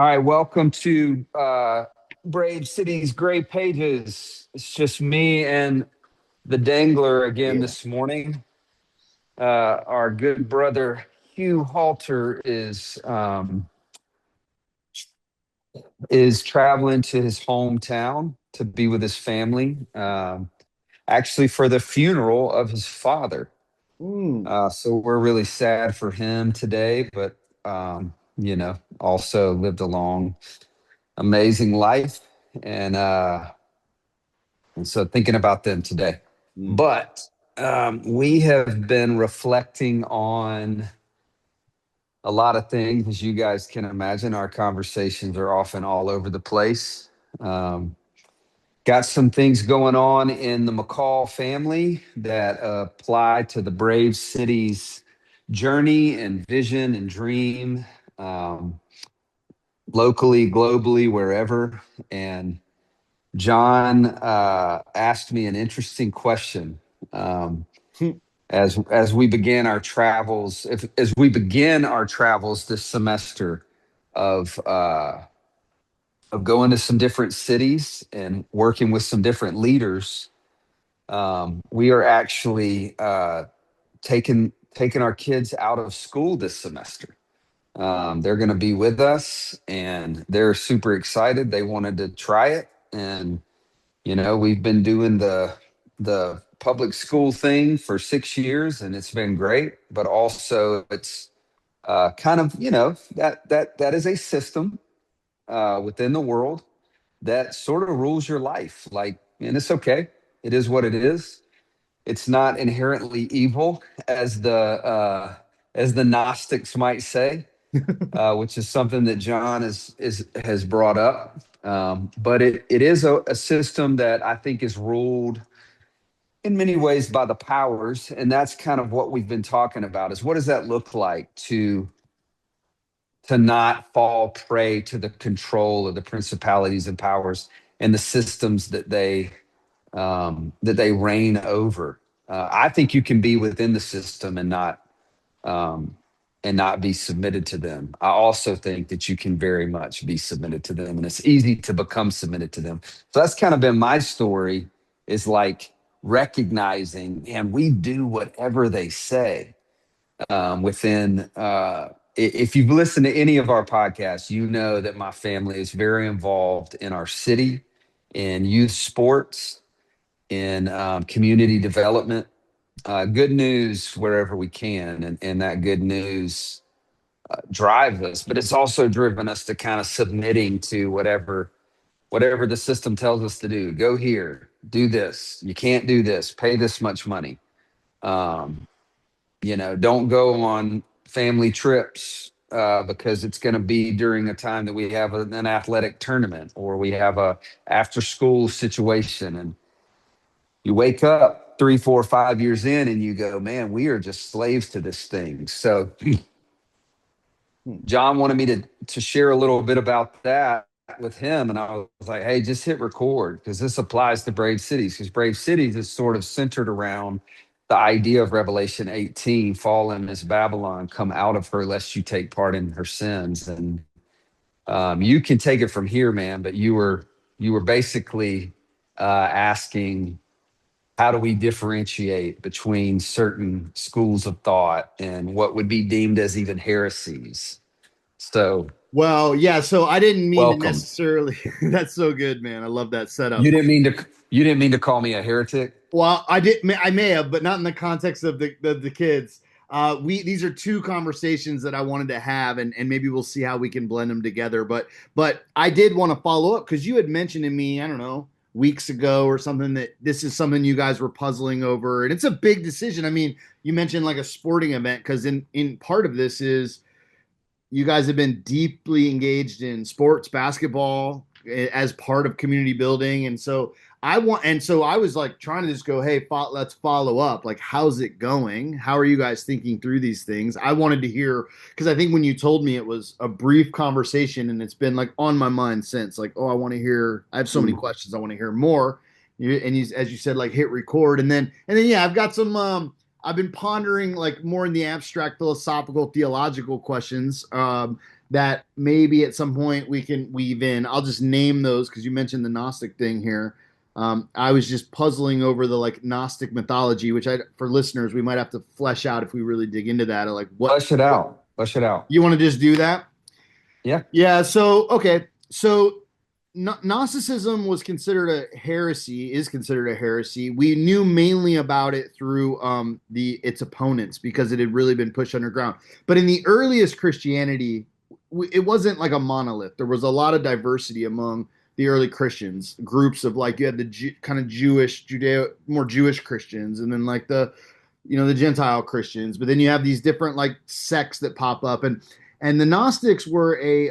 All right, welcome to Brave Cities Gray Pages. It's just me and the Dangler again Yeah. this morning. Our good brother Hugh Halter is traveling to his hometown to be with his family, actually for the funeral of his father. Mm. So we're really sad for him today, but also lived a long, amazing life, and so thinking about them today. Mm. But we have been reflecting on a lot of things, as you guys can imagine. Our conversations are often all over the place. Um, got some things going on in the McCall family that apply to the Brave Cities journey and vision and dream, um, locally, globally, wherever. And John asked me an interesting question as we began our travels. If as we begin our travels this semester of going to some different cities and working with some different leaders, we are actually taking our kids out of school this semester. They're going to be with us, and they're super excited. They wanted to try it, and we've been doing the public school thing for 6 years, and it's been great. But also, it's kind of that is a system within the world that sort of rules your life. Like, and it's okay. It is what it is. It's not inherently evil, as the Gnostics might say, which is something that John has brought up. But it is a system that I think is ruled in many ways by the powers, and that's kind of what we've been talking about. Is what does that look like to not fall prey to the control of the principalities and powers and the systems that they reign over. I think you can be within the system um, and not be submitted to them. I also think that you can very much be submitted to them, and it's easy to become submitted to them. So that's kind of been my story. Is like recognizing, and we do whatever they say within. If you've listened to any of our podcasts, you know that my family is very involved in our city, in youth sports, in community development, good news wherever we can, and that good news drives us. But it's also driven us to kind of submitting to whatever the system tells us to do. Go here, do this. You can't do this. Pay this much money. Um, don't go on family trips because it's going to be during a time that we have an athletic tournament or we have a after school situation, and you wake up 3, 4, 5 years in and you go, man, we are just slaves to this thing. So John wanted me to share a little bit about that with him. And I was like, hey, just hit record because this applies to Brave Cities, because Brave Cities is sort of centered around the idea of Revelation 18, fallen is Babylon, come out of her lest you take part in her sins. And you can take it from here, man, but you were basically asking, how do we differentiate between certain schools of thought and what would be deemed as even heresies? So, Well, yeah, so I didn't mean to welcome. necessarily. That's so good, man. I love that You setup. didn't mean to. You didn't mean to call me a heretic. Well, I may have, but not in the context of the kids. We These are two conversations that I wanted to have, and maybe we'll see how we can blend them together. But I did want to follow up because you had mentioned to me, I don't know, weeks ago or something, that this is something you guys were puzzling over, and it's a big decision. I mean, you mentioned like a sporting event because in part of this is you guys have been deeply engaged in sports, basketball as part of community building. And so I was like trying to just go, hey, let's follow up. Like, how's it going? How are you guys thinking through these things? I wanted to hear, because I think when you told me it was a brief conversation and it's been like on my mind since, like, oh, I want to hear, I have so many questions. I want to hear more. As you said, like hit record. And then, yeah, I've been pondering like more in the abstract philosophical theological questions. that maybe at some point we can weave in. I'll just name those because you mentioned the Gnostic thing here. I was just puzzling over the like Gnostic mythology, which for listeners, we might have to flesh out if we really dig into that. Or like Flesh it out. Flesh it out. you want to just do that? Yeah. Yeah. So, okay. So Gnosticism was considered a heresy, is considered a heresy. We knew mainly about it through its opponents because it had really been pushed underground. But in the earliest Christianity, it wasn't like a monolith. There was a lot of diversity among the early Christians, groups of like you had the kind of more Jewish Christians, and then like the Gentile Christians. But then you have these different like sects that pop up, and the Gnostics were a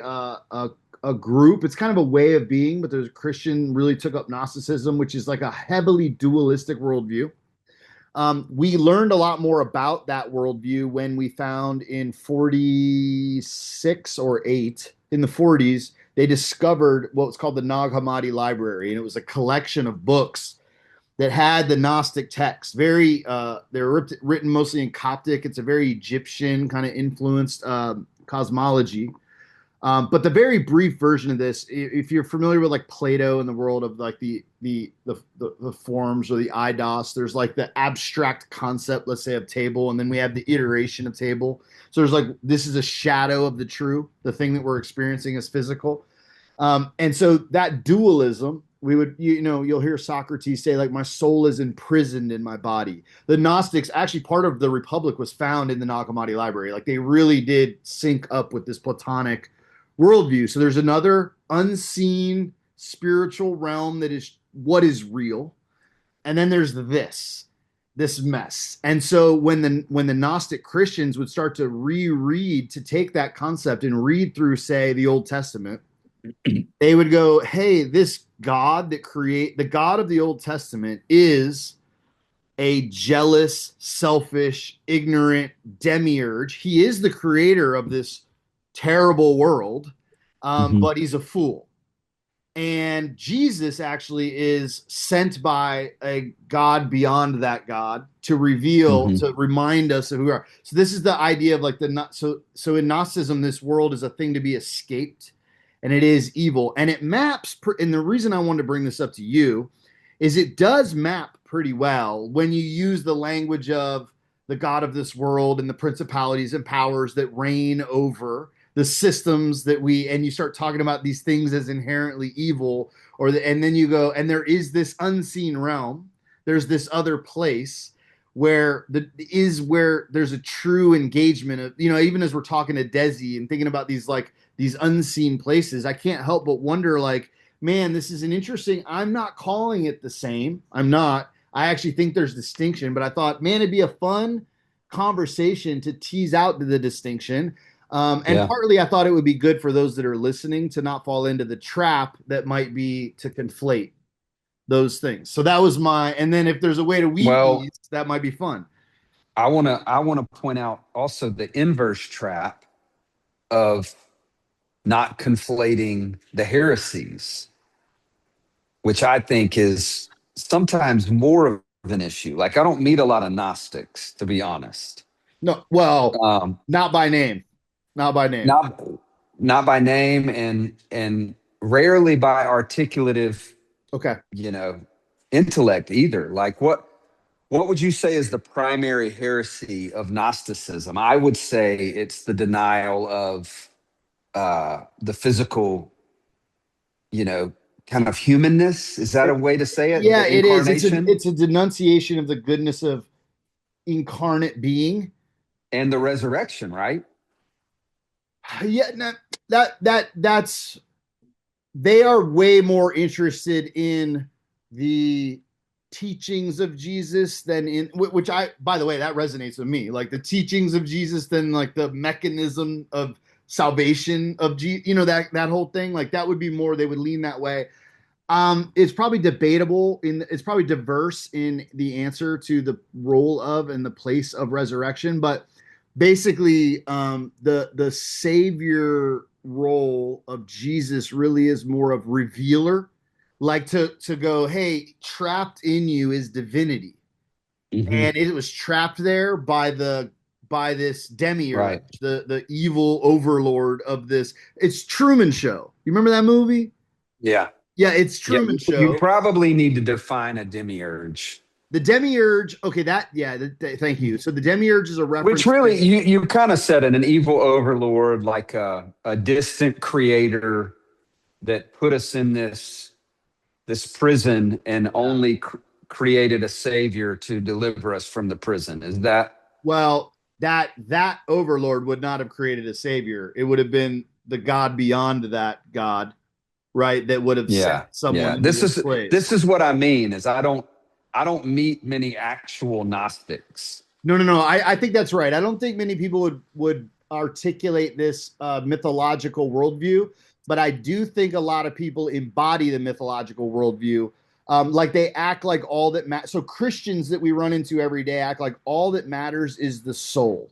group. It's kind of a way of being, but there's Christian really took up Gnosticism, which is like a heavily dualistic worldview. We learned a lot more about that worldview when we found in 46 or 8 in the 40s, they discovered what was called the Nag Hammadi Library, and it was a collection of books that had the Gnostic text. They were written mostly in Coptic. It's a very Egyptian kind of influenced cosmology. But the very brief version of this, if you're familiar with like Plato and the world of like the forms or the eidos, there's like the abstract concept, let's say, of table, and then we have the iteration of table. So there's like this is a shadow of the true, the thing that we're experiencing is physical. And so that dualism, we would, you'll hear Socrates say, like, my soul is imprisoned in my body. The Gnostics, actually, part of the Republic was found in the Nag Hammadi Library. Like, they really did sync up with this Platonic worldview. So there's another unseen spiritual realm that is what is real. And then there's this mess. And so when the Gnostic Christians would start to reread, to take that concept and read through, say, the Old Testament, they would go, hey, this God the God of the Old Testament is a jealous, selfish, ignorant demiurge. He is the creator of this terrible world, Mhm. but he's a fool. And Jesus actually is sent by a God beyond that God to reveal, Mhm. to remind us of who we are. So this is the idea of like so in Gnosticism, this world is a thing to be escaped, and it is evil, and it maps. And the reason I wanted to bring this up to you is it does map pretty well when you use the language of the God of this world and the principalities and powers that reign over the systems that and you start talking about these things as inherently evil, and then you go, and there is this unseen realm, there's this other place where where there's a true engagement of, even as we're talking to Desi and thinking about these unseen places, I can't help but wonder, like, man, this is an interesting, I'm not calling it the same, I'm not, I actually think there's distinction, but I thought, man, it'd be a fun conversation to tease out the distinction. And Yeah. partly I thought it would be good for those that are listening to not fall into the trap that might be to conflate those things. So that was and then if there's a way to weave these, Well, that might be fun. I want to point out also the inverse trap of not conflating the heresies, which I think is sometimes more of an issue. Like I don't meet a lot of Gnostics, to be honest. No, well, Um, not by name. Not by name. not not by name and rarely by articulative, Okay. you know, intellect either. Like what would you say is the primary heresy of Gnosticism? I would say it's the denial of the physical, you know, kind of humanness. Is that a way to say it? Yeah, The it is. incarnation It's a denunciation of the goodness of incarnate being. and the resurrection, right? Yeah, no, that's they are way more interested in the teachings of Jesus than in which I, by the way, that resonates with me. Like the teachings of Jesus than like the mechanism of salvation of that whole thing. Like that would be more, they would lean that way. It's probably debatable it's probably diverse in the answer to the role of and the place of resurrection, but basically the savior role of Jesus really is more of revealer, like to go, hey, trapped in you is divinity, Hmm. and it was trapped there by the by this demiurge, Right. the evil overlord of this. It's Truman Show. You remember that movie? Yeah. Yeah, it's Yeah. Truman You Show. probably need to define a demiurge. The demiurge. Okay, that yeah. Thank you. So the demiurge is a Which reference really, to. you kind of said it, an evil overlord, like a distant creator that put us in this prison and Yeah. only created a savior to deliver us from the prison. Is that Well, that overlord would not have created a savior. It would have been the god beyond that god, right? That would have sent yeah, someone yeah. into This this is place. this is what I mean is I don't meet many actual Gnostics. No, no, no. I think that's right. I don't think many people would articulate this mythological worldview, but I do think a lot of people embody the mythological worldview. Like they act like all that matters. So Christians that we run into every day act like all that matters is the soul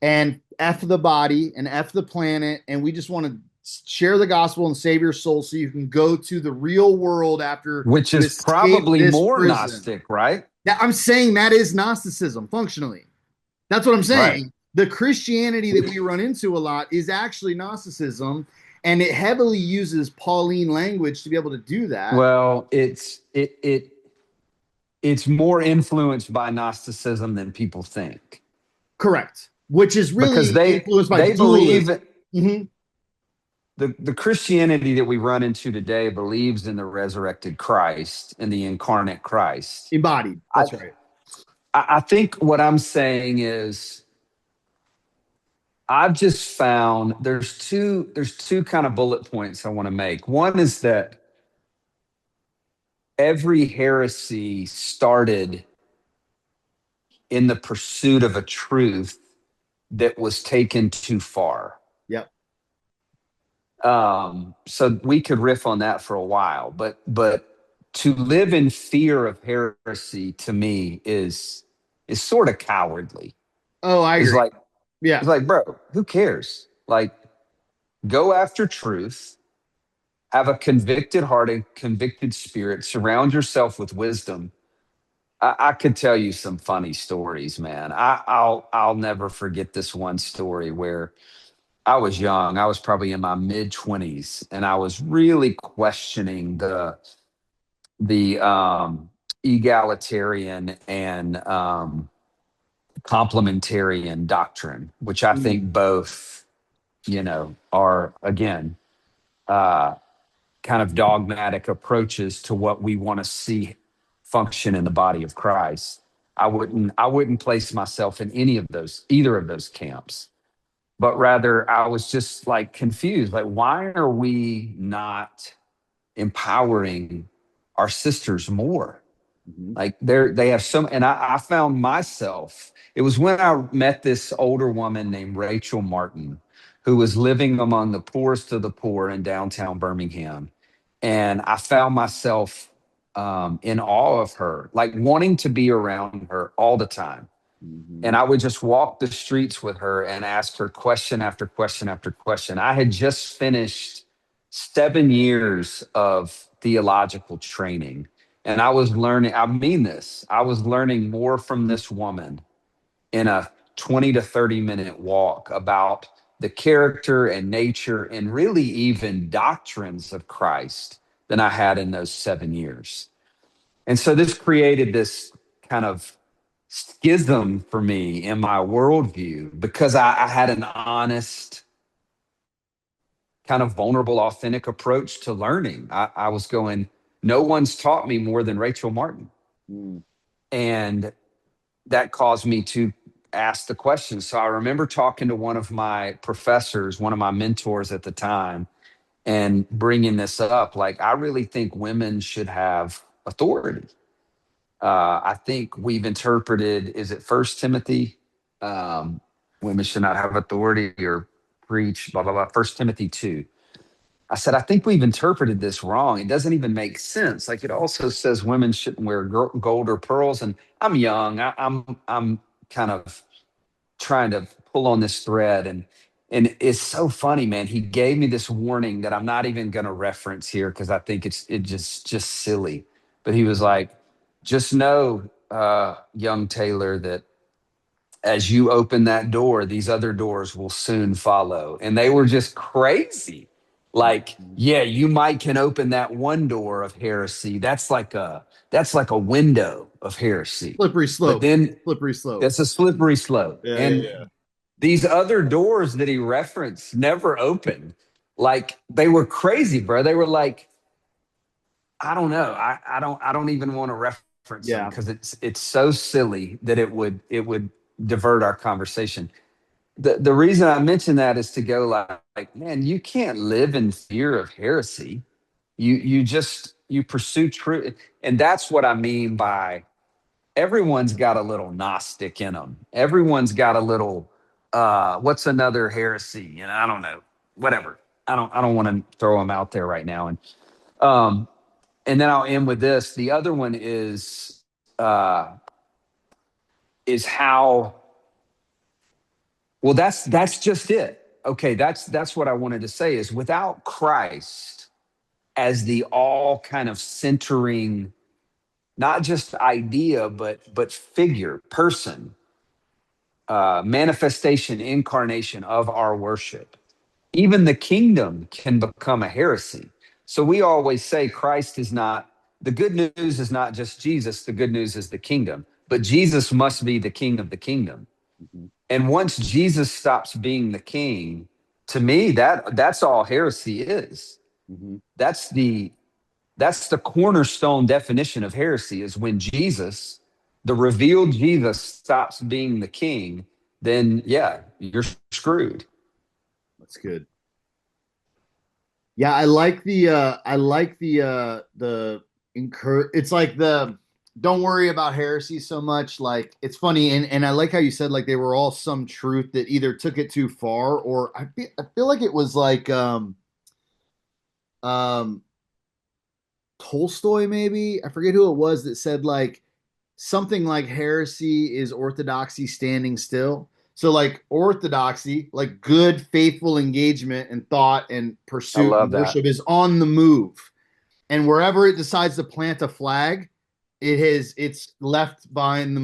and F the body and F the planet. And we just want to share the gospel and save your soul so you can go to the real world after Which you is escape probably this more prison. Gnostic, right? I'm saying that is Gnosticism functionally. That's what I'm Right. saying. The Christianity that we run into a lot is actually Gnosticism, and it heavily uses Pauline language to be able to do that. Well, it's more influenced by Gnosticism than people think Correct. Which is because really they influenced by they believe dualism. Mm-hmm. the Christianity that we run into today believes in the resurrected Christ and the incarnate Christ. Embodied. I That's right. I think what I'm saying is I've just found there's two kind of bullet points I want to make. One is that every heresy started in the pursuit of a truth that was taken too far. Yep. So we could riff on that for a while, but to live in fear of heresy to me is sort of cowardly. Oh, I Is agree. like Yeah. it's like, bro, who cares? Like, go after truth, have a convicted heart and convicted spirit, surround yourself with wisdom. I could tell you some funny stories, man. I'll never forget this one story where I was young. I was probably in my mid 20s, and I was really questioning the egalitarian and complementarian doctrine, which I Mm-hmm. think both, are again uh, kind of dogmatic approaches to what we want to see function in the body of Christ. I wouldn't place myself in either of those camps, but rather I was just like confused. Like, why are we not empowering our sisters more? Mm-hmm. Like they have some, and I found myself. It was when I met this older woman named Rachel Martin, who was living among the poorest of the poor in downtown Birmingham, and I found myself in awe of her, like wanting to be around her all the time. And Mm-hmm. I would just walk the streets with her and ask her question after question after question. I had just finished 7 years of theological training. And I was learning, I mean this, I was learning more from this woman in a 20 to 30-minute walk about the character and nature and really even doctrines of Christ than I had in those 7 years. And so this created this kind of schism for me in my worldview because I had an honest, kind of vulnerable, authentic approach to learning. I was going, no one's taught me more than Rachel Martin. Mm-hmm. And that caused me to ask the question. So I remember talking to one of my professors, one of my mentors at the time, and bringing this up. Like, I really think women should have authority. I think we've interpreted, is it First Timothy? Um, Women should not have authority or preach, blah, blah, blah. First Timothy 2. I said, I think we've interpreted this wrong. It doesn't even make sense. Like, it also says women shouldn't wear gold or pearls. And I'm young. I'm kind of trying to pull on this thread. And it's so funny, man. He gave me this warning that I'm not even going to reference here because I think it's just silly. But he was like, just know, young Taylor, that as you open that door, these other doors will soon follow. And they were just crazy. Like, yeah, you might can open that one door of heresy. That's like a window of heresy. Slippery But slope. then Slippery slope. that's a slippery slope. Yeah, yeah, And yeah. these other doors that he referenced never opened. Like they were crazy, bro. They were like, I don't know. I don't even want to reference them Yeah. because it's so silly that it would divert our conversation. The reason I mention that is to go like, man, you can't live in fear of heresy. You pursue truth. And that's what I mean by everyone's got a little Gnostic in them. Everyone's got a little what's another heresy? And I don't know. Whatever. I don't want to throw them out there right now. Um and then I'll end with this. The other one uh is how well that's just it. Okay, that's what I wanted to say is without Christ as the all kind of centering not just idea but figure, person, manifestation, incarnation of our worship. Even the kingdom can become a heresy. So we always say Christ is not, the good news is not just Jesus, the good news is the kingdom. But Jesus must be the king of the kingdom. Mm-hmm. And once Jesus stops being the king, to me, that's all heresy is. Mm-hmm. That's the that's the cornerstone definition of heresy is when Jesus, the revealed Jesus, stops being the king, then yeah, you're screwed. That's good. Yeah, I like the it's like the don't worry about heresy so much. Like it's funny and I like how you said like they were all some truth that either took it too far or I feel like it was like um Tolstoy maybe. I forget who it was that said like something like heresy is orthodoxy standing still. So like orthodoxy, like good faithful engagement and thought and I pursuit and love that. worship is on the move. And wherever it decides to plant a flag, it's left by the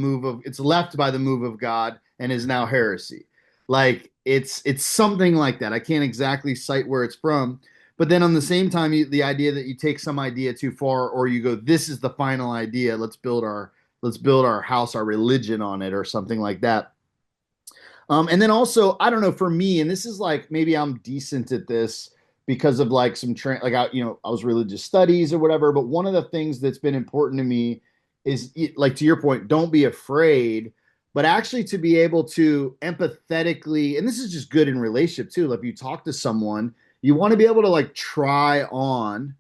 move of God and is now heresy. Like it's something like that. I can't exactly cite where it's from, but then on the same time, the idea that you take some idea too far, or you go, this is the final idea. Let's build our house, our religion on it, or something like that. And then also, I don't know, for me, and this is like maybe I'm decent at this because of like like I was religious studies or whatever. But one of the things that's been important to me is like to your point, don't be afraid, but actually to be able to empathetically, and this is just good in relationship too. Like if you talk to someone, you want to be able to like try on.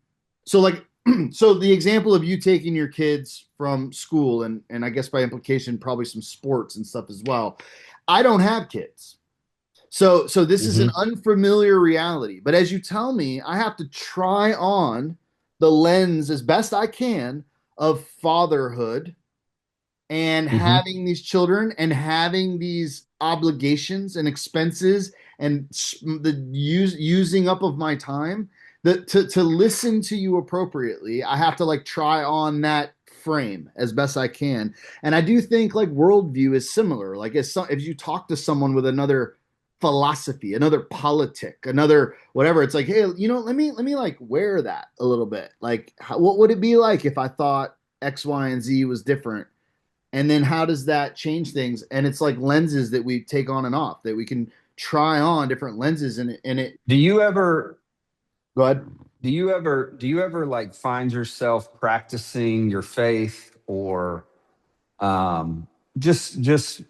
So like so the example of you taking your kids from school and I guess by implication probably some sports and stuff as well. I don't have kids. So this is an Mhm. unfamiliar reality. But as you tell me, I have to try on the lens as best I can of fatherhood and Mhm. having these children and having these obligations and expenses and the using up of my time that to listen to you appropriately I have to like try on that frame as best I can. And I do think like worldview is similar. Like if you talk to someone with another philosophy, another politic, another whatever, it's like, hey, let me like wear that a little bit. Like what would it be like if I thought X, Y, and Z was different? And then how does that change things? And it's like lenses that we take on and off that we can try on different lenses and it Do you ever go ahead. do you ever like find yourself practicing your faith or um just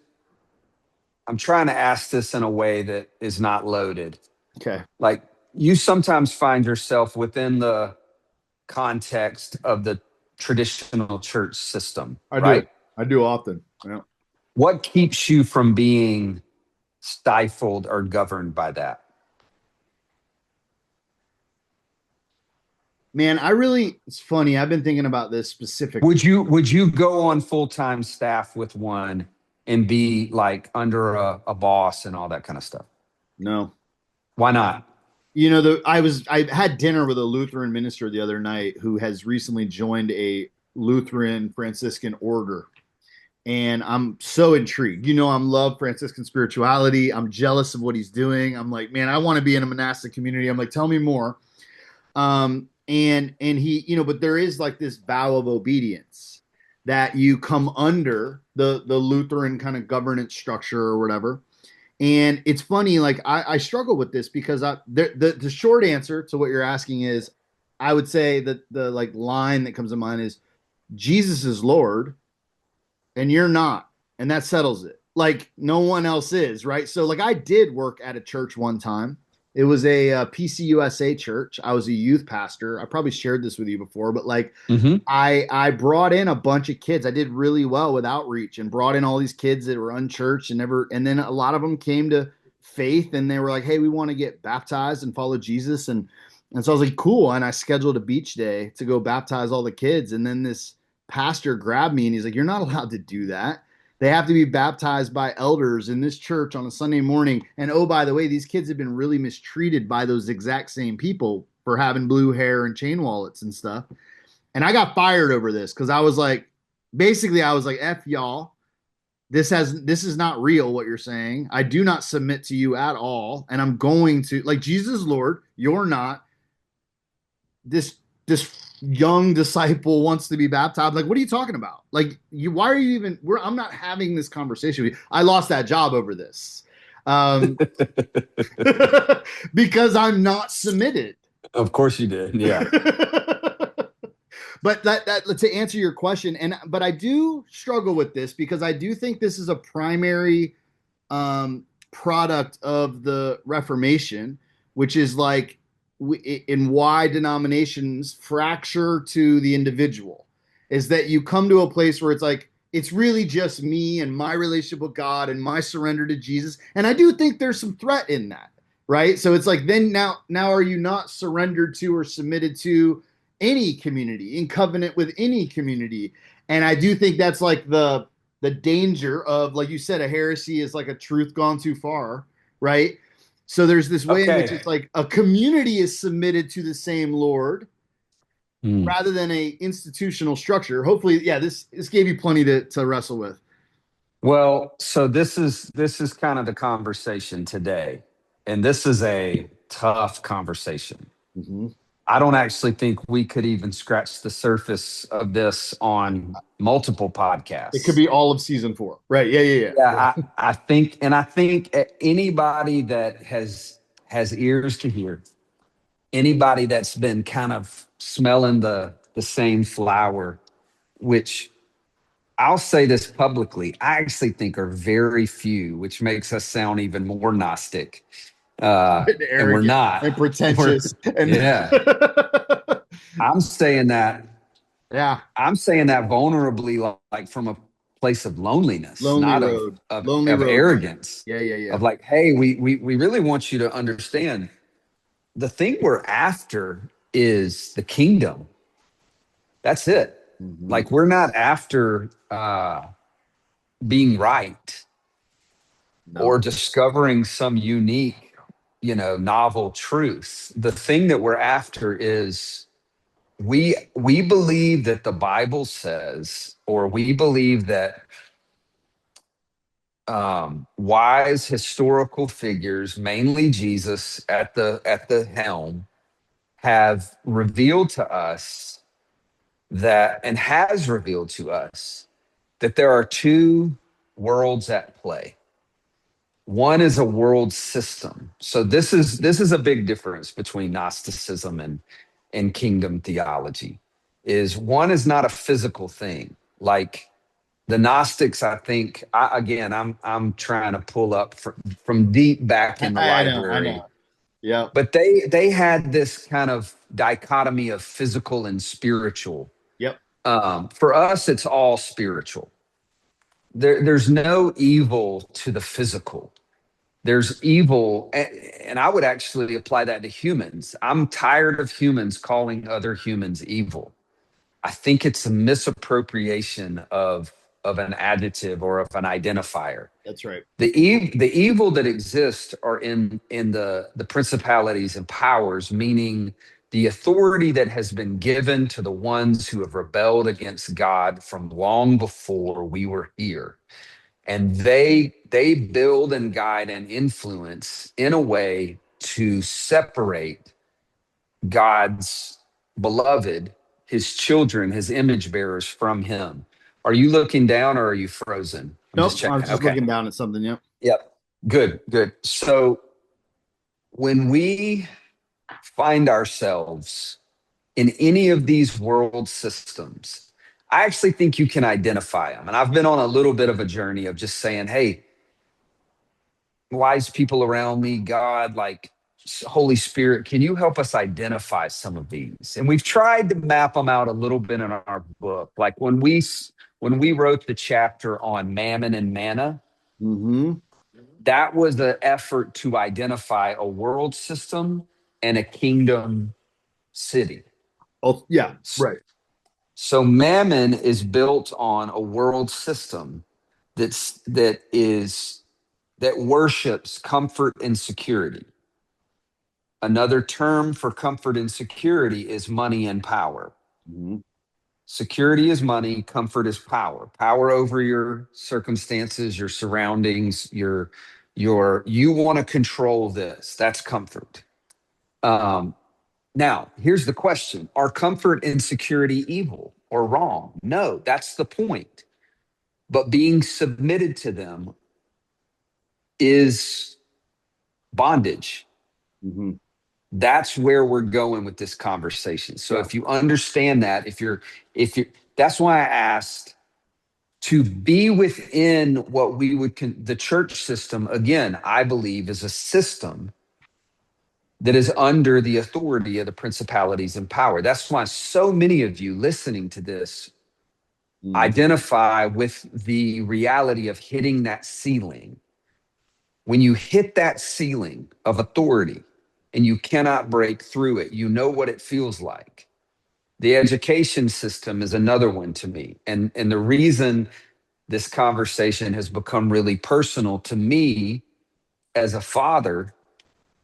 I'm trying to ask this in a way that is not loaded. Okay. Like you sometimes find yourself within the context of the traditional church system, I do. right? I do often. Yeah. What keeps you from being stifled or governed by that? Man, it's funny. I've been thinking about this specifically. Would you go on full-time staff with one and be like under a boss and all that kind of stuff? No. Why not? I had dinner with a Lutheran minister the other night who has recently joined a Lutheran Franciscan order. and I'm so intrigued. You know, I'm love Franciscan spirituality. I'm jealous of what he's doing. I'm like, man, I want to be in a monastic community. I'm like, tell me more. And he, you know, but there is like this vow of obedience that you come under the Lutheran kind of governance structure or whatever. And it's funny, like I struggle with this because the short answer to what you're asking is, I would say that the like line that comes to mind is Jesus is Lord and you're not, and that settles it. Like no one else is, right? So like I did work at a church one time. It was a PCUSA church. I was a youth pastor. I probably shared this with you before, but like Hmm. I brought in a bunch of kids. I did really well with outreach and brought in all these kids that were unchurched and never. And then a lot of them came to faith and they were like, "Hey, we want to get baptized and follow Jesus." And so I was like, "Cool." And I scheduled a beach day to go baptize all the kids. And then this pastor grabbed me and he's like, "You're not allowed to do that. They have to be baptized by elders in this church on a Sunday morning. And oh, by the way, these kids have been really mistreated by those exact same people for having blue hair and chain wallets and stuff." And I got fired over this because I was like, basically, I was like, "F y'all. This is not real what you're saying. I do not submit to you at all. And I'm going to like Jesus Lord, you're not. This young disciple wants to be baptized. Like, what are you talking about? Like, you why are you even I'm not having this conversation with you. I lost that job over this. Um because I'm not submitted. Of course you did. Yeah. But that to answer your question, and but I do struggle with this because I do think this is a primary product of the Reformation, which is like in why denominations fracture to the individual, is that you come to a place where it's like it's really just me and my relationship with God and my surrender to Jesus, and I do think there's some threat in that, right? So it's like then now are you not surrendered to or submitted to any community in covenant with any community? And I do think that's like the danger of, like you said, a heresy is like a truth gone too far, right? So there's this way in which Okay. it's like a community is submitted to the same Lord Hmm. rather than a institutional structure. Hopefully, yeah, this gave you plenty to wrestle with. Well, so this is kind of the conversation today, and this is a tough conversation. Mm-hmm. I don't actually think we could even scratch the surface of this on multiple It could podcasts. be all of season 4, right? Yeah, yeah, Yeah, yeah. I think anybody that has ears to hear, anybody that's been kind of smelling the same flower, which I'll say this publicly, I actually think are very few, which makes us sound even more Gnostic. And And we're arrogant not. and We're pretentious and yeah. I'm saying that yeah, I'm saying that vulnerably, like from a place of loneliness, lonely not of road, of, lonely of road, brother. arrogance, Yeah, yeah, yeah. of like, hey, we really want you to understand the thing we're after is the kingdom. That's it. Mm-hmm. Like we're not after being right or No, discovering some unique, novel truth. The thing that we're after is we believe that the Bible says, or we believe that wise historical figures, mainly Jesus at the helm, have revealed to us that, and has revealed to us that there are two worlds at play. One is a world system. So this is a big difference between Gnosticism and kingdom theology. Is one is not a physical thing. Like the Gnostics, I think, again, I'm trying to pull up from deep back in the I know, I library, know. Yeah, but they had this kind of dichotomy of physical and spiritual. yep, For us, it's all spiritual. There's no evil to the physical. There's evil, and I would actually apply that to humans. I'm tired of humans calling other humans evil. I think it's a misappropriation of an adjective or of an identifier. that's right. The evil that exists are in the principalities and powers, meaning the authority that has been given to the ones who have rebelled against God from long before we were here. And they build and guide and influence in a way to separate God's beloved, his children, his image bearers from him. Are you looking down or are you frozen? I'm just Nope, I checking. was just Okay. looking down at something. Yep. Yep. Good, good. So when we find ourselves in any of these world systems, I actually think you can identify them. And I've been on a little bit of a journey of just saying, hey, wise people around me, God, like Holy Spirit, can you help us identify some of these? And we've tried to map them out a little bit in our book. Like when we wrote the chapter on mammon and manna, Mm-hmm. that was the effort to identify a world system and a kingdom city. Oh, yeah. Right. So mammon is built on a world system that worships comfort and security. Another term for comfort and security is money and power. Mm-hmm. Security is money, comfort is power. Power over your circumstances, your surroundings, your you want to control this. That's comfort. Um, Now, here's the question. Are comfort and security evil or wrong? No, that's the point. But being submitted to them is bondage. Mm-hmm. That's where we're going with this conversation. So Yeah. if you understand that, if you that's why I asked to be within what we would the church system, again, I believe is a system that is under the authority of the principalities and power. That's why so many of you listening to this Mm. identify with the reality of hitting that ceiling. When you hit that ceiling of authority and you cannot break through it, you know what it feels like. The education system is another one to me. And the reason this conversation has become really personal to me as a father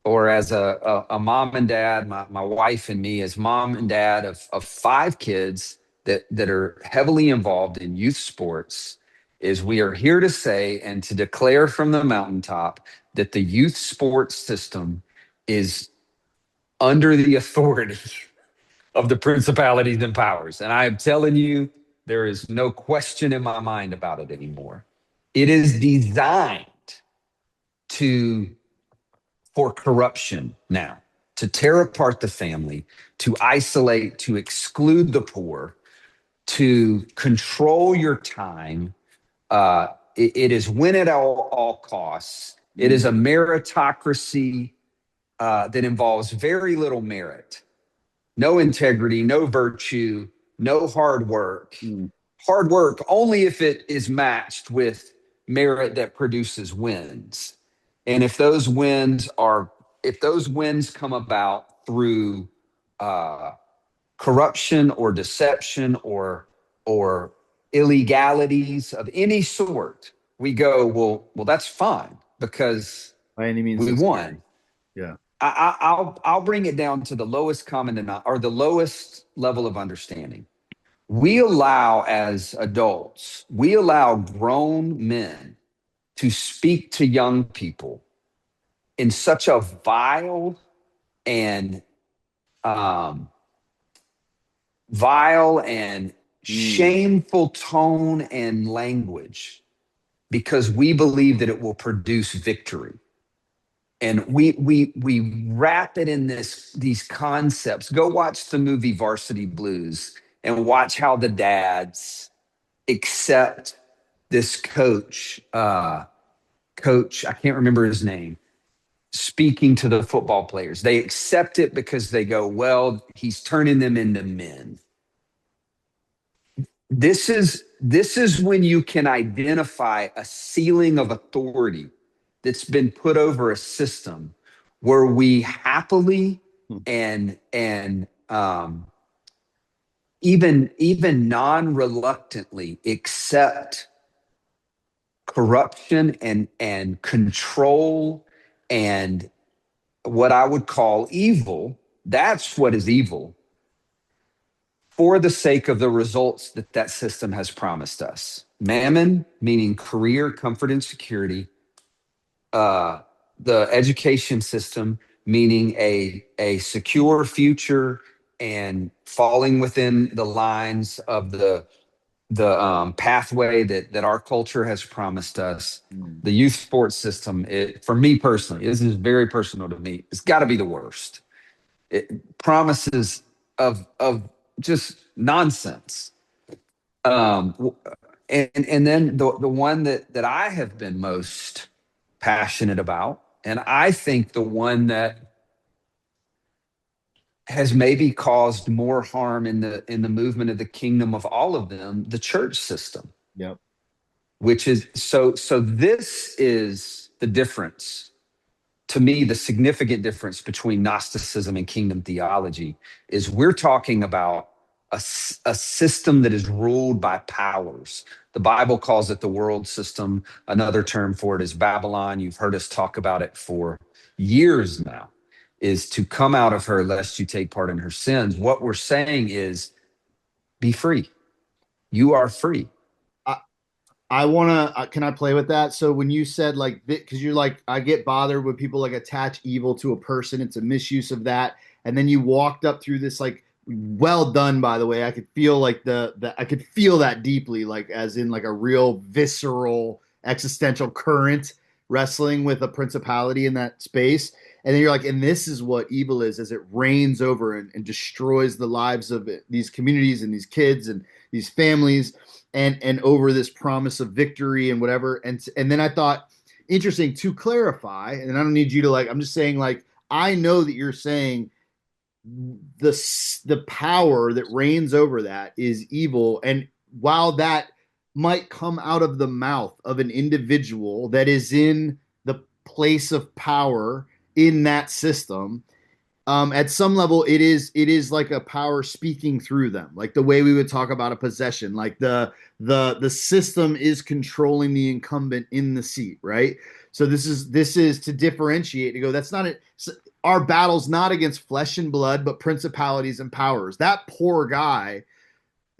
or as a mom and dad, my wife and me as mom and dad of five kids that are heavily involved in youth sports, is we are here to say and to declare from the mountaintop that the youth sports system is under the authority of the principalities and powers. And I am telling you, there is no question in my mind about it anymore. It is designed to for corruption now, to tear apart the family, to isolate, to exclude the poor, to control your time. It is win at all costs. It is a Mm. meritocracy that involves very little merit, no integrity, no virtue, no hard work. Mm. Hard work only if it is matched with merit that produces wins. And if those wins come about through uh, corruption or deception or illegalities of any sort, we go, well, that's fine because By any means we necessary. won. Yeah. I'll bring it down to the lowest common denominator or the lowest level of understanding. We allow as adults, we allow grown men to speak to young people in such a vile and um, Mm. shameful tone and language because we believe that it will produce victory. And we wrap it in these concepts. Go watch the movie Varsity Blues and watch how the dads accept this coach, I can't remember his name, speaking to the football players. They accept it because they go, well, he's turning them into men. This is when you can identify a ceiling of authority that's been put over a system where we happily Mm. and even non-reluctantly accept corruption and control and what I would call evil That's what is evil for the sake of the results that that system has promised us. Mammon, meaning career, comfort, and security. Uh, the education system, meaning a secure future and falling within the lines of the pathway that our culture has promised us. Mm. The youth sports system, for me personally, this is very personal to me. It's got to be the worst. It promises of just nonsense. Um, and then the one that I have been most passionate about, and I think the one that has maybe caused more harm in the movement of the kingdom of all of them, the church system, Yep. which is so this is the difference to me. The significant difference between Gnosticism and kingdom theology is we're talking about a system that is ruled by powers. The Bible calls it the world system. Another term for it is Babylon. You've heard us talk about it for years now, is to come out of her lest you take part in her sins. What we're saying is be free. You are free. I want to, can I play with that? So when you said like, because you're like, I get bothered when people like attach evil to a person. It's a misuse of that. And then you walked up through this, like, well done, by the way. I could feel like I could feel that deeply, like as in like a real visceral existential current wrestling with a principality in that space. And then you're like, and this is what evil is as it reigns over and destroys the lives of these communities and these kids and these families and over this promise of victory and whatever. And then I thought, interesting to clarify, and I don't need you to like, I'm just saying like, I know that you're saying the power that reigns over that is evil. And while that might come out of the mouth of an individual that is in the place of power in that system, at some level it is like a power speaking through them, like the way we would talk about a possession, like the system is controlling the incumbent in the seat, right? So this is to differentiate, to go, that's not it. Our battle's not against flesh and blood but principalities and powers. That poor guy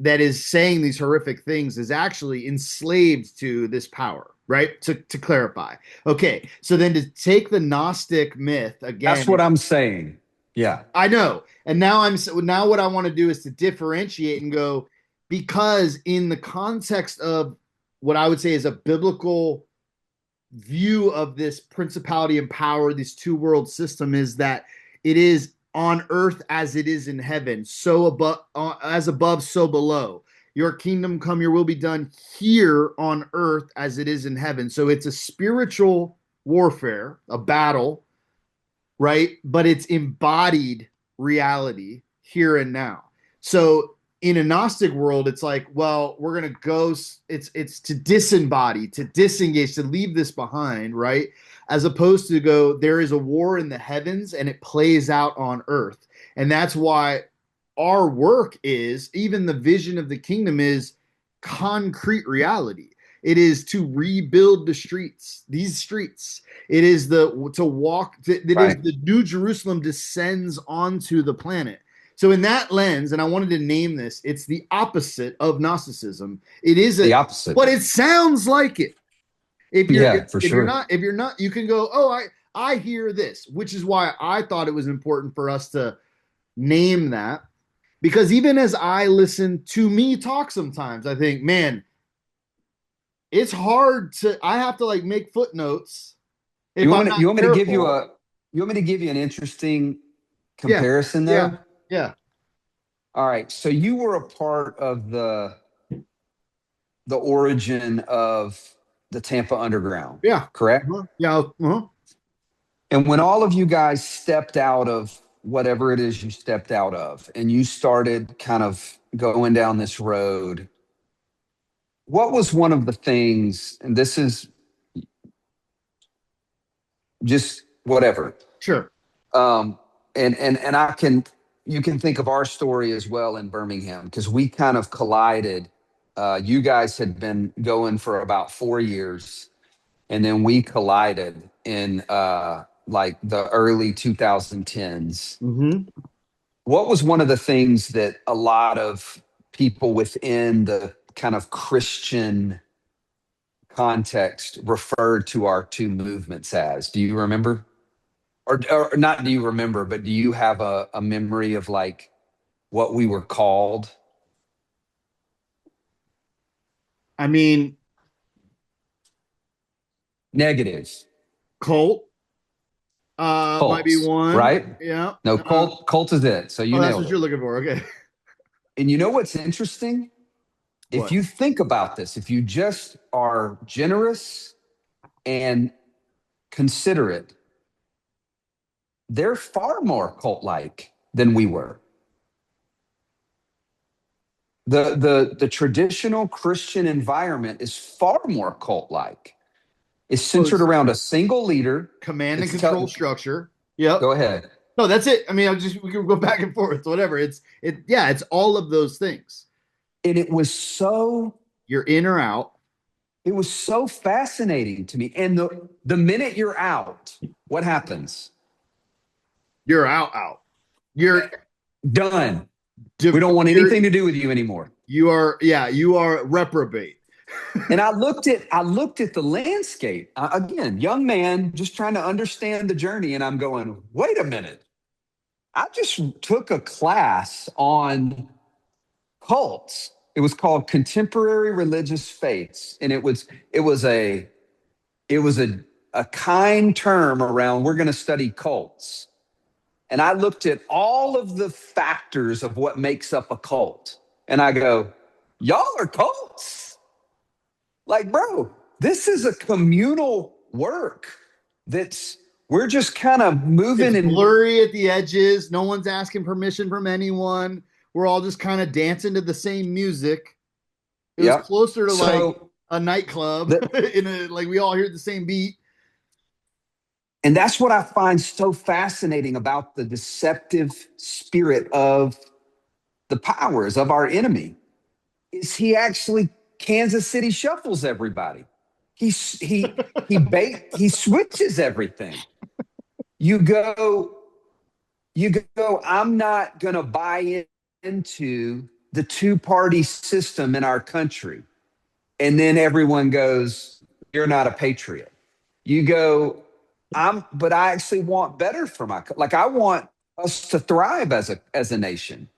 that is saying these horrific things is actually enslaved to this power, right? To clarify. Okay, so then to take the Gnostic myth That's again, what I'm saying. Yeah. I know. And now what I want to do is to differentiate and go, because in the context of what I would say is a biblical view of this principality and power, this two world system, is that it is on earth as it is in heaven, so above, as above, so below. Your kingdom come, your will be done here on earth as it is in heaven. So it's a spiritual warfare, a battle, right? But it's embodied reality here and now. So in a Gnostic world, it's like, well, we're gonna go. It's to disembody, to disengage, to leave this behind, right? As opposed to go, there is a war in the heavens and it plays out on earth, and that's why our work is, even the vision of the kingdom is concrete reality. It is to rebuild the streets, these streets. It is the to walk. It is Right. the New Jerusalem descends onto the planet. So in that lens, and I wanted to name this, it's the opposite of Gnosticism. It is The a, opposite. but it sounds like it. If you're Yeah, for sure. if you're not, you can go, oh, I hear this, which is why I thought it was important for us to name that, because even as I listen to me talk sometimes, I think, man, it's hard to, I have to like make footnotes You if I'm want me to, not you want me to give you careful. a you want me to give you an interesting Yeah, comparison yeah, there? yeah, All right. So you were a part of the origin of the Tampa Underground, yeah, correct? yeah, And when all of you guys stepped out of whatever it is you stepped out of and you started kind of going down this road, what was one of the things, and this is just whatever, sure. um, and I can you can think of our story as well in Birmingham because we kind of collided. You guys had been going for about 4 years, and then we collided in like the early 2010s. Mm-hmm. what was one of the things that a lot of people within the kind of Christian context referred to our two movements as? Do you remember? Or not do you remember, but do you have a memory of like what we were called? I mean, Negatives. cult might be Cults, one. right? Yeah. No, cult is it. So you Oh, that's nailed what it. you're looking for. Okay. And you know what's interesting? If What? you think about this, if you just are generous and considerate, they're far more cult-like than we were. The traditional Christian environment is far more cult-like. It's Well, centered it's around a single leader. command and It's control structure. Yep. go ahead. No, that's it. I mean, I'm just we can go back and forth, whatever. Yeah, it's all of those things. And You're in or out. it was so fascinating to me. And the minute you're out, what happens? You're out. You're Done. We div- don't want you're anything to do with you anymore. you are reprobate. And I looked at the landscape. Again, young man just trying to understand the journey, and I'm going, wait a minute. I just took a class on cults. It was called Contemporary Religious Faiths, and it was a kind term around we're going to study cults. And I looked at all of the factors of what makes up a cult, and I go, y'all are cults. Like, bro, this is a communal work that's we're just kind of It's moving and blurry at the edges. No one's asking permission from anyone. We're all just kind of dancing to the same music. It was yeah. closer to like So a nightclub the, in a like we all hear the same beat. and that's what I find so fascinating about the deceptive spirit of the powers of our enemy is he actually Kansas City shuffles everybody. He switches everything. You go I'm not going to buy into the two-party system in our country. And then everyone goes, you're not a patriot. You go, but I actually want better for like I want us to thrive as a nation.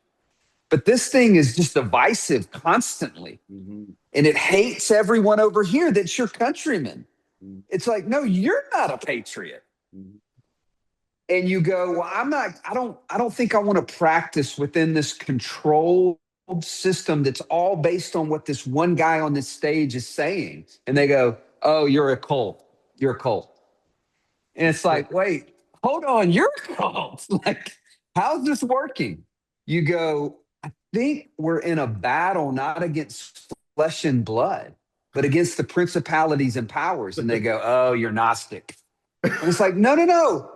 But this thing is just divisive constantly. Mm-hmm. And it hates everyone over here that's your countryman. Mm-hmm. It's like, no, you're not a patriot. Mm-hmm. And you go, well, I don't think I want to practice within this controlled system that's all based on what this one guy on this stage is saying. And they go, oh, you're a cult. You're a cult. And it's like, wait, hold on, you're a cult. Like, how's this working? You go, I think we're in a battle not against flesh and blood, but against the principalities and powers. And they go, oh, you're Gnostic. And it's like, no, no, no.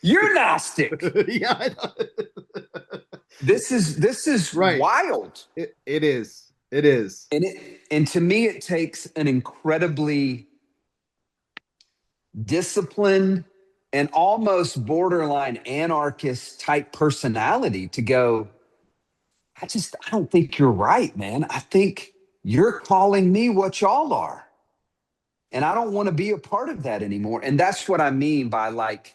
You're Gnostic. Yeah, This is right. wild. It is. It is. And to me, it takes an incredibly disciplined and almost borderline anarchist type personality to go, I don't think you're right, man. I think you're calling me what y'all are. And I don't want to be a part of that anymore. And that's what I mean by like,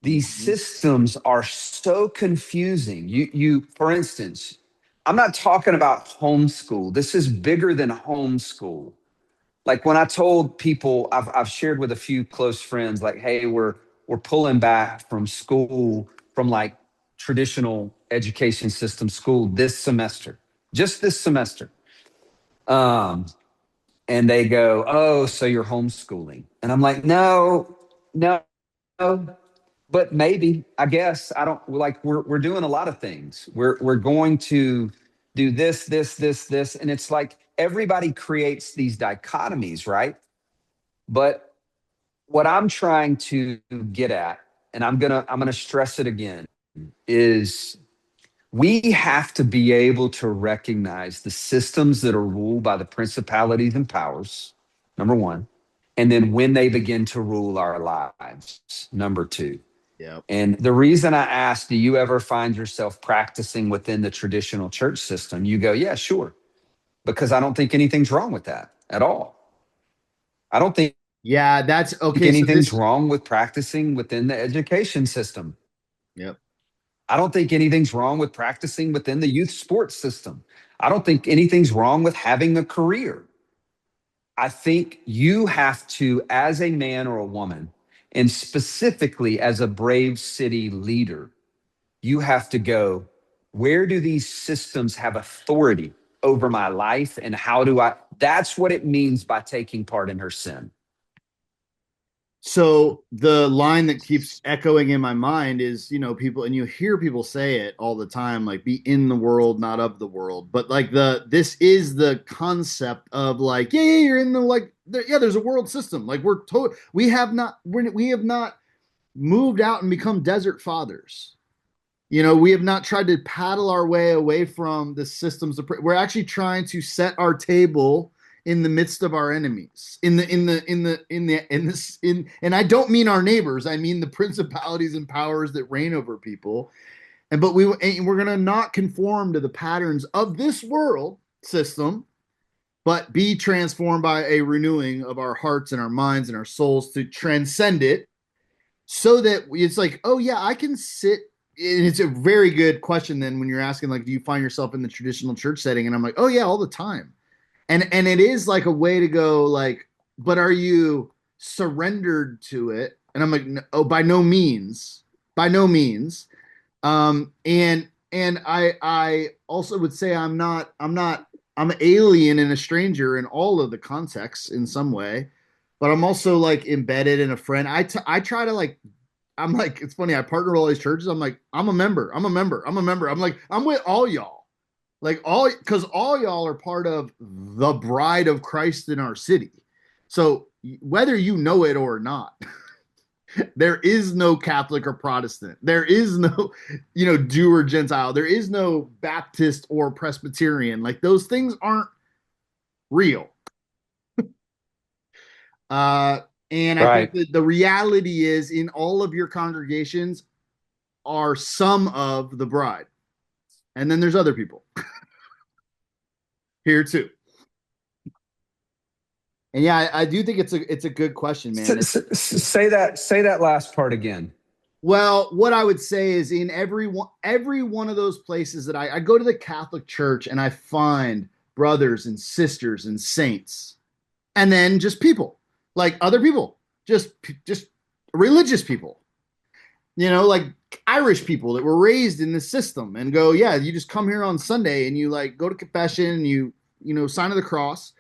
these Mm-hmm. systems are so confusing. For instance, I'm not talking about homeschool. This is bigger than homeschool. Like when I told people, I've shared with a few close friends, like, hey, we're pulling back from school, from like traditional education system school this semester, just this semester. Um, and they go, oh, so you're homeschooling. And I'm like, no, no, no, but maybe, I guess. I don't like we're doing a lot of things. We're going to do this, and it's like everybody creates these dichotomies, right? But what I'm trying to get at, and I'm gonna stress it again, is we have to be able to recognize the systems that are ruled by the principalities and powers, number one, and then when they begin to rule our lives, number two. Yeah. And the reason I asked, do you ever find yourself practicing within the traditional church system? You go, yeah, sure. Because I don't think anything's wrong with that at all. I don't think Yeah, that's okay. So anything's this, wrong with practicing within the education system. yep. I don't think anything's wrong with practicing within the youth sports system. I don't think anything's wrong with having a career. I think you have to, as a man or a woman, and specifically as a brave city leader, you have to go, where do these systems have authority over my life? And how do I? That's what it means by taking part in her sin. So the line that keeps echoing in my mind is, people, and you hear people say it all the time, like be in the world, not of the world. But like this is the concept of like, yeah, you're in the like, yeah, there's a world system. Like we have not moved out and become desert fathers. We have not tried to paddle our way away from the systems of. We're actually trying to set our table in the midst of our enemies. And I don't mean our neighbors. I mean the principalities and powers that reign over people. But we're gonna not conform to the patterns of this world system, but be transformed by a renewing of our hearts and our minds and our souls to transcend it so that it's like, oh yeah, I can sit. And it's a very good question then when you're asking like, do you find yourself in the traditional church setting? And I'm like, oh yeah, all the time. And it is like a way to go like, but are you surrendered to it? And I'm like, oh, by no means, by no means. And I also would say I'm alien and a stranger in all of the contexts in some way, but I'm also like embedded in a friend. I try to like I'm like, it's funny. I partner with all these churches. I'm like, I'm a member. I'm a member. I'm a member. I'm like, I'm with all y'all. Like because all y'all are part of the bride of Christ in our city. So whether you know it or not, there is no Catholic or Protestant. There is no, Jew or Gentile. There is no Baptist or Presbyterian. Like those things aren't real. Uh, and I think Right. that the reality is in all of your congregations are some of the bride. And then there's other people here too. And yeah, I do think it's a good question, man. Say that last part again. Well, what I would say is in every one of those places that I go to the Catholic Church and I find brothers and sisters and saints, and then just people like other people, just religious people, like Irish people that were raised in the system and go, yeah, you just come here on Sunday and you like go to confession and you sign of the cross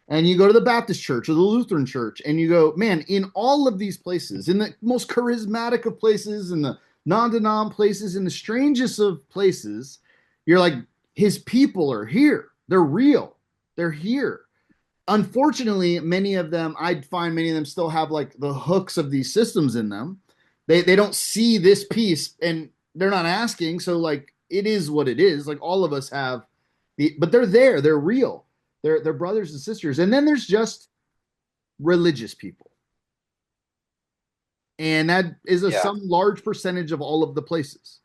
and you go to the Baptist church or the Lutheran church and you go, man, in all of these places, in the most charismatic of places, in the non-denom places, in the strangest of places, you're like, his people are here. They're real. They're here. Unfortunately, I'd find many of them still have like the hooks of these systems in them. They don't see this piece and they're not asking. So like it is what it is. Like all of us have but they're there. They're real. They're brothers and sisters. And then there's just religious people. And that is Yeah. some large percentage of all of the places.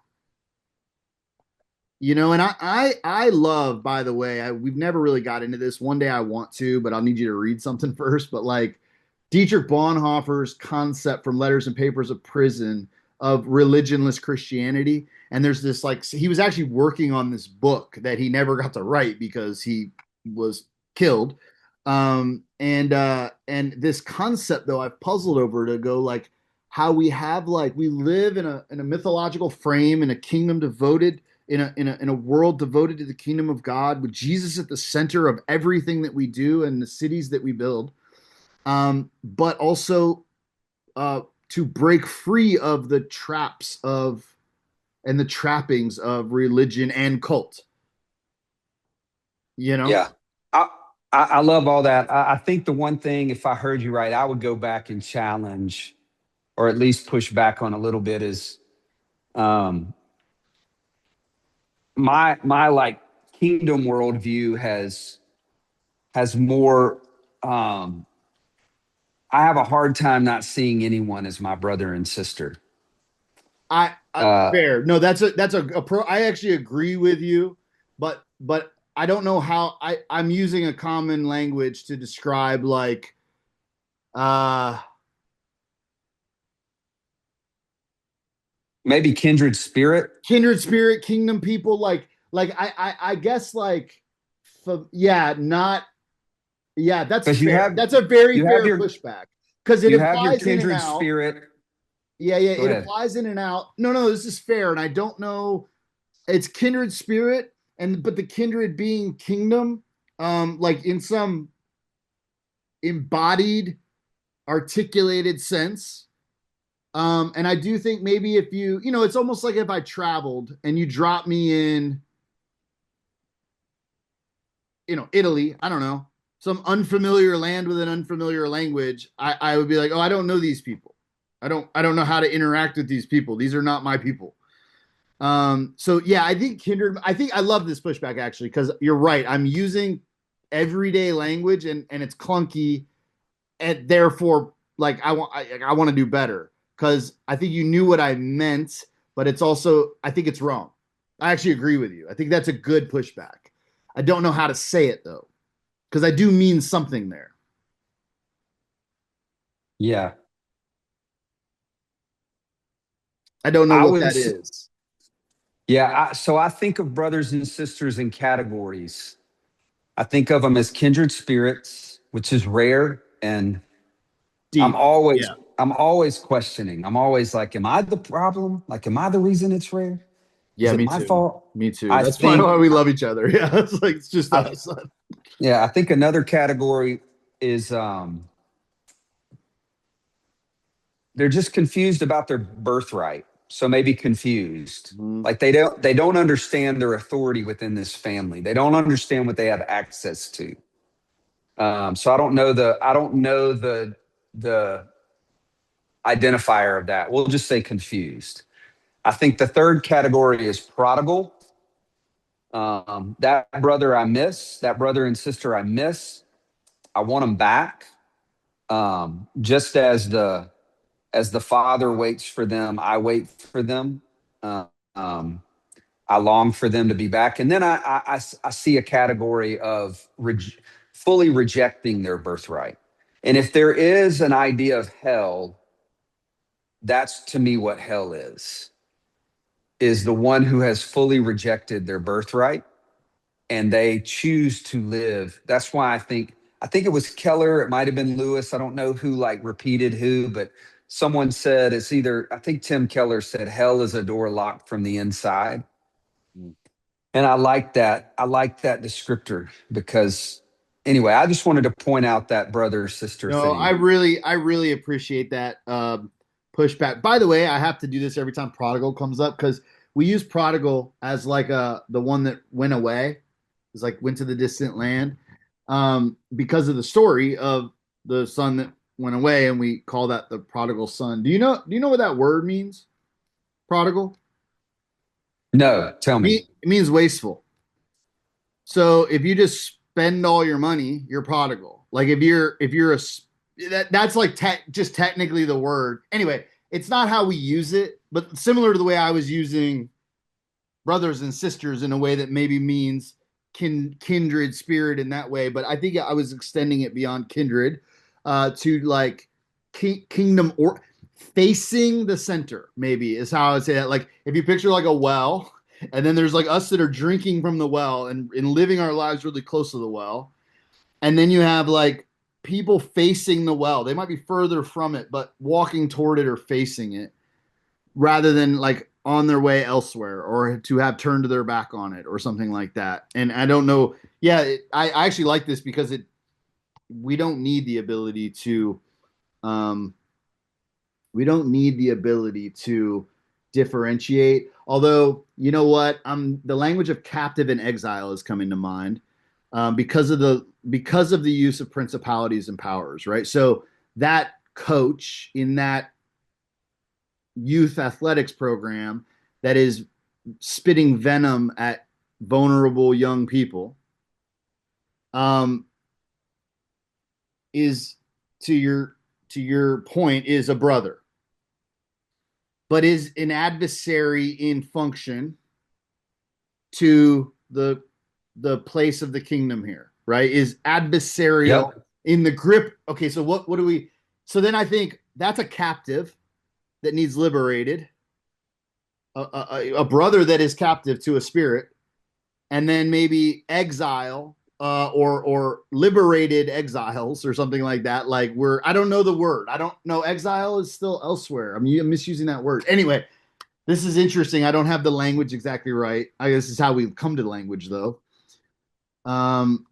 And I love, by the way, we've never really got into this. One day I want to, but I'll need you to read something first. But like Dietrich Bonhoeffer's concept from Letters and Papers of Prison of religionless Christianity. And there's this like he was actually working on this book that he never got to write because he was killed. And this concept though I've puzzled over to go like how we have like we live in a mythological frame in a kingdom devoted in a world devoted to the kingdom of God with Jesus at the center of everything that we do and the cities that we build, but also to break free of the traps of and the trappings of religion and cult. You know, Yeah. I, I love all that. I think the one thing, if I heard you right, I would go back and challenge or at least push back on a little bit is um, my like kingdom worldview has more. Um, I have a hard time not seeing anyone as my brother and sister. I Uh, fair. No, that's a pro. I actually agree with you, but I don't know how I'm using a common language to describe like uh Maybe kindred spirit, kindred spirit, kingdom people, like I guess like yeah, not yeah, that's because fair. That's a very you have fair your pushback because it you have your applies in and kindred out. spirit. Yeah, yeah, Go it ahead. applies in and out. No, no, this is fair, and I don't know. It's kindred spirit, and but the kindred being kingdom, like in some embodied, articulated sense. And I do think maybe if it's almost like if I traveled and you drop me in, Italy, I don't know, some unfamiliar land with an unfamiliar language, I would be like, oh, I don't know these people. I don't know how to interact with these people. These are not my people. So yeah, I think kindred. I think I love this pushback actually because you're right. I'm using everyday language and it's clunky, and therefore, like I want to do better because I think you knew what I meant, but it's also I think it's wrong. I actually agree with you. I think that's a good pushback. I don't know how to say it though because I do mean something there. Yeah, I don't know I what that was. is. Yeah, so I think of brothers and sisters in categories. I think of them as kindred spirits, which is rare, and I'm Deep. always Yeah. I'm always questioning. I'm always like, am I the problem? Like, am I the reason it's rare? Is Yeah, it me my too. fault? Me too. I That's probably why think we love each other. Yeah, it's like it's just I us. yeah, I think another category is they're just confused about their birthright. So maybe confused. Mhm. Like they don't understand their authority within this family. They don't understand what they have access to. So I don't know the identifier of that. We'll just say confused. I think the third category is prodigal. That brother I miss, that brother and sister I miss. I want them back. Just as the father waits for them, I wait for them. Uh, um, I long for them to be back. And then I see a category of fully rejecting their birthright. And if there is an idea of hell, that's to me what hell is the one who has fully rejected their birthright and they choose to live. That's why I think it was Keller, it might have been Lewis. I don't know who like repeated who, but someone said it's either I think Tim Keller said hell is a door locked from the inside. And I like that. I like that descriptor because anyway, I just wanted to point out that brother sister No, thing. I really appreciate that pushback. By the way, I have to do this every time prodigal comes up because we use prodigal as like the one that went away, is like went to the distant land, because of the story of the son that went away, and we call that the prodigal son. Do you know what that word means? Prodigal. No, tell me. It means wasteful. So if you just spend all your money, you're prodigal. Like if you're that's like just technically the word. Anyway, it's not how we use it, but similar to the way I was using brothers and sisters in a way that maybe means kindred spirit in that way. But I think I was extending it beyond kindred, to like kingdom or facing the center. Maybe is how I would say that. Like if you picture like a well, and then there's like us that are drinking from the well and living our lives really close to the well, and then you have like people facing the well. They might be further from it, but walking toward it or facing it rather than like on their way elsewhere or to have turned their back on it or something like that. And I don't know. Yeah, I actually like this because we don't need the ability to um, we don't need the ability to differentiate. Although you know what, the language of captive and exile is coming to mind, because of the use of principalities and powers, right? So that coach in that youth athletics program that is spitting venom at vulnerable young people, um, is to your point is a brother. but is an adversary in function to the place of the kingdom here, right? Is adversarial Yep. in the grip. Okay, so what do we? So then I think that's a captive that needs liberated, a brother that is captive to a spirit, and then maybe exile or liberated exiles or something like that. Like we're I don't know the word. I don't know. Exile is still elsewhere. I'm misusing that word. Anyway, this is interesting. I don't have the language exactly right. I guess this is how we've come to language though. Um,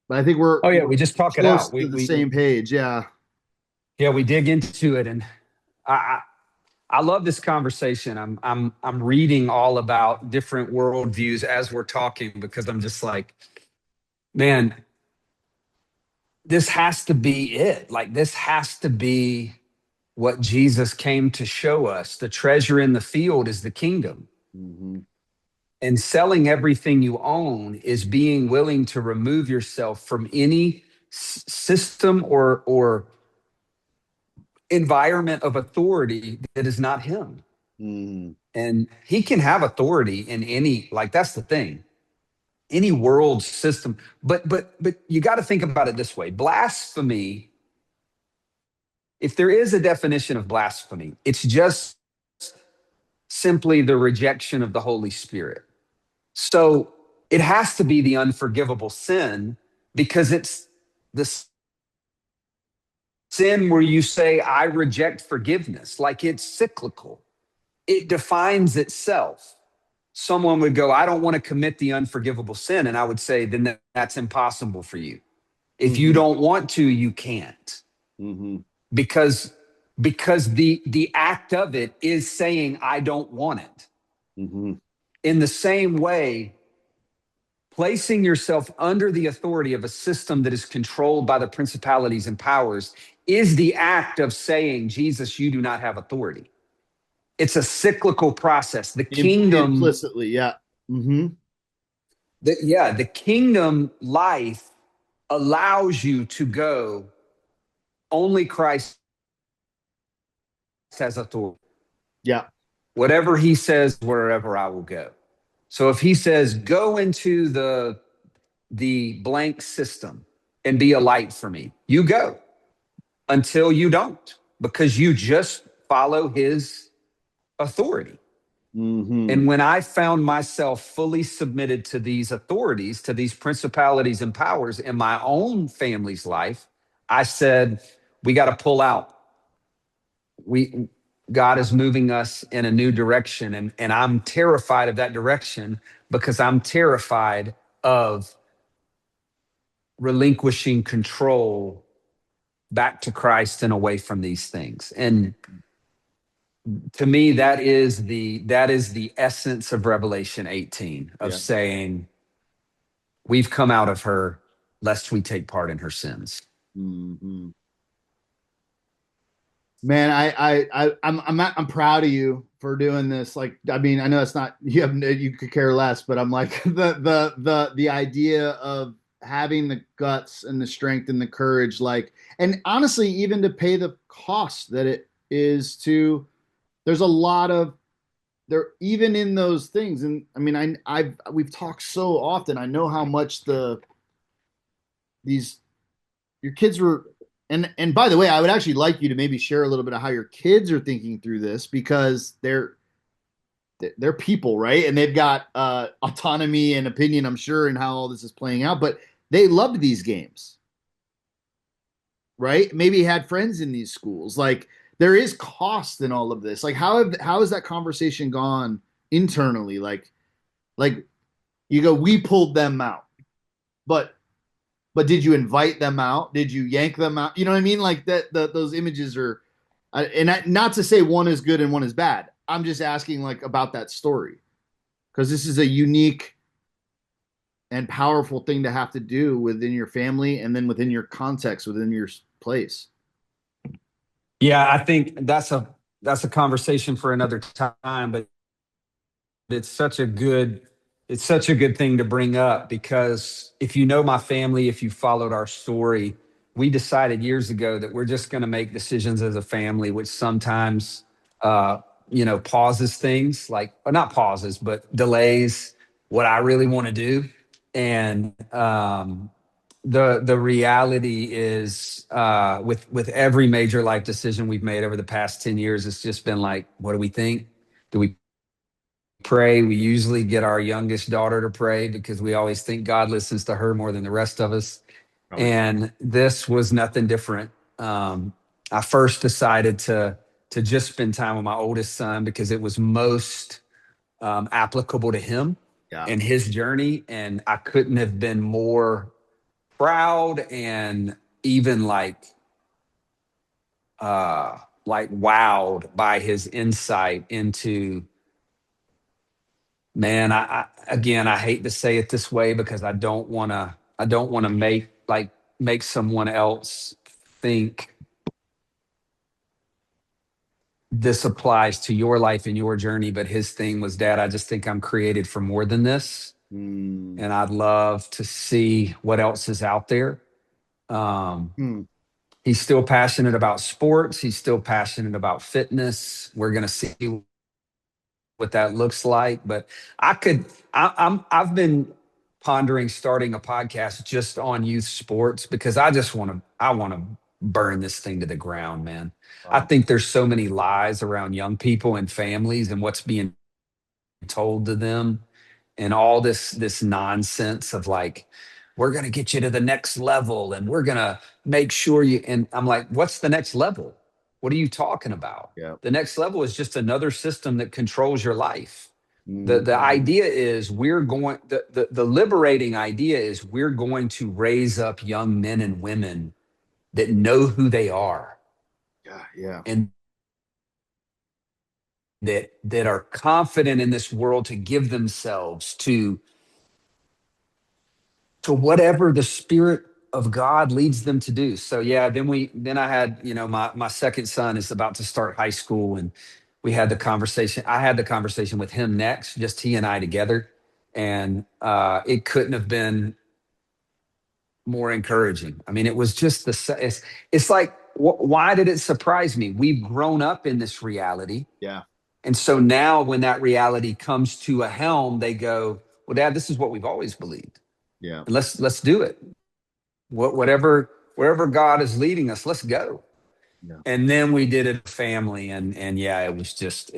but I think Oh yeah, we're we just talk it close out. to the same page. Yeah. Yeah, we dig into it, and I, I I love this conversation. I'm reading all about different worldviews as we're talking because I'm just like, man, this has to be it. Like this has to be what Jesus came to show us. The treasure in the field is the kingdom. Mm-hmm. And selling everything you own is being willing to remove yourself from any system or environment of authority that is not him. Mm-hmm. And he can have authority in any, like that's the thing, any world system. But you got to think about it this way. Blasphemy, if there is a definition of blasphemy, it's just simply the rejection of the Holy Spirit. So it has to be the unforgivable sin because it's the sin where you say, I reject forgiveness. Like it's cyclical, it defines itself. Someone would go, I don't want to commit the unforgivable sin. And I would say, then that's impossible for you. If you Mm-hmm. don't want to, you can't. Mm-hmm. Because the act of it is saying, I don't want it. Mm-hmm. In the same way, placing yourself under the authority of a system that is controlled by the principalities and powers is the act of saying, Jesus, you do not have authority. It's a cyclical process. The kingdom, Implicitly, yeah. Mm-hmm. the kingdom life allows you to go, only Christ has authority. Yeah. Whatever he says, wherever I will go. So if he says, go into the blank system and be a light for me, you go until you don't, because you just follow his authority. Mm-hmm. And when I found myself fully submitted to these authorities, to these principalities and powers in my own family's life, I said, we got to pull out. We God is moving us in a new direction. And I'm terrified of that direction because I'm terrified of relinquishing control back to Christ and away from these things. And to me, that is the essence of Revelation 18, of Yeah. saying, we've come out of her lest we take part in her sins. Mm-hmm. Man, I'm proud of you for doing this. Like, I mean, I know it's not you could care less, but I'm like the idea of having the guts and the strength and the courage, like, and honestly, even to pay the cost that it is to. There's a lot of there even in those things, and I mean, we've talked so often. I know how much these your kids were and by the way, I would actually like you to maybe share a little bit of how your kids are thinking through this because they're people, right? And they've got autonomy and opinion, I'm sure, in how all this is playing out, but they loved these games, right? Maybe had friends in these schools. Like there is cost in all of this. Like how has that conversation gone internally? Like you go, we pulled them out, but did you invite them out? Did you yank them out? You know what I mean? Like that, those images are, not to say one is good and one is bad. I'm just asking like about that story because this is a unique and powerful thing to have to do within your family and then within your context, within your place. Yeah, I think that's a conversation for another time, but it's such a good it's such a good thing to bring up because if you know my family, if you followed our story, we decided years ago that we're just going to make decisions as a family, which sometimes pauses things, like, or not pauses, but delays what I really want to do. And the reality is, with every major life decision we've made over the past 10 years, it's just been like, what do we think? Do we pray? We usually get our youngest daughter to pray because we always think God listens to her more than the rest of us. Probably. And this was nothing different. I first decided to just spend time with my oldest son because it was most applicable to him Yeah. and his journey, and I couldn't have been more proud and even like wowed by his insight into, man, again, I hate to say it this way because I don't want to make someone else think this applies to your life and your journey. But his thing was, Dad, I just think I'm created for more than this. Mm. And I'd love to see what else is out there. Um, Mm. he's still passionate about sports. He's still passionate about fitness. We're going to see what that looks like. But I've been pondering starting a podcast just on youth sports because I want to burn this thing to the ground, man. I Wow. think there's so many lies around young people and families and what's being told to them, and all this nonsense of like, we're going to get you to the next level and we're going to make sure you, and I'm like, what's the next level? What are you talking about? Yeah. The next level is just another system that controls your life. The Mhm. idea is the liberating idea is we're going to raise up young men and women that know who they are Yeah. Yeah. and that are confident in this world to give themselves to whatever the spirit of God leads them to do. So yeah, then I had, my second son is about to start high school, and we had the conversation. I had the conversation with him next, just he and I together. And it couldn't have been more encouraging. I mean, it was just it's like, why did it surprise me? We've grown up in this reality. Yeah. And so now when that reality comes to a helm, they go, well, Dad, this is what we've always believed. Yeah. And let's do it. Whatever, wherever God is leading us, let's go. Yeah. And then we did it family, and yeah, it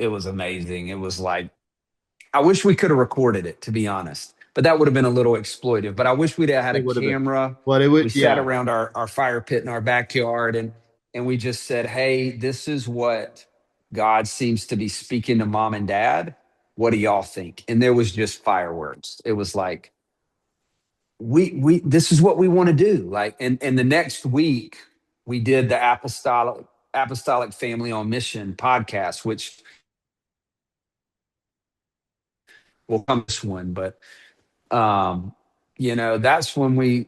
was amazing. It was like, I wish we could have recorded it, to be honest, but that would have been a little exploitive. But I wish we'd have had a It would have been. camera. But it We would. sat Yeah. around our fire pit in our backyard, and we just said, hey, this is what God seems to be speaking to mom and dad. What do y'all think? And there was just fireworks. It was like, we this is what we want to do. Like, and the next week we did the apostolic family on mission podcast, which will come this one. But um that's when we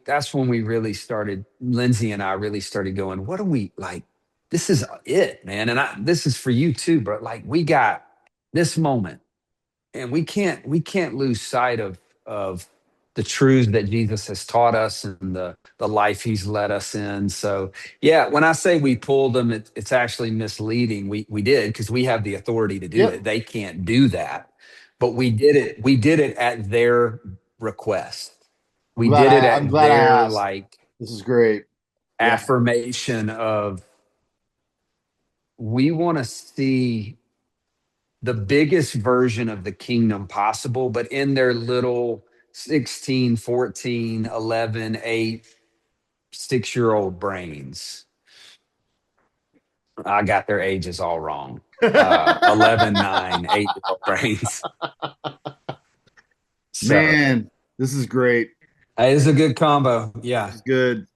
really started, Lindsay and I really started going, what do we like, this is it, man. And this is for you too, but like, we got this moment, and we can't lose sight of the truths that Jesus has taught us and the life he's led us in. So yeah, when I say we pulled them, it's actually misleading. We did because we have the authority to do it. Yep. They can't do that. But we did it at their request. I'm We glad. did it I'm at glad I their asked. like This is great. Yeah. affirmation of, we want to see the biggest version of the kingdom possible, but in their little 16, 14, 11, 8, 6-year-old brains. I got their ages all wrong. 11, 9, 8-year-old brains. So Man, this is great. it's a good combo. This Yeah. is good.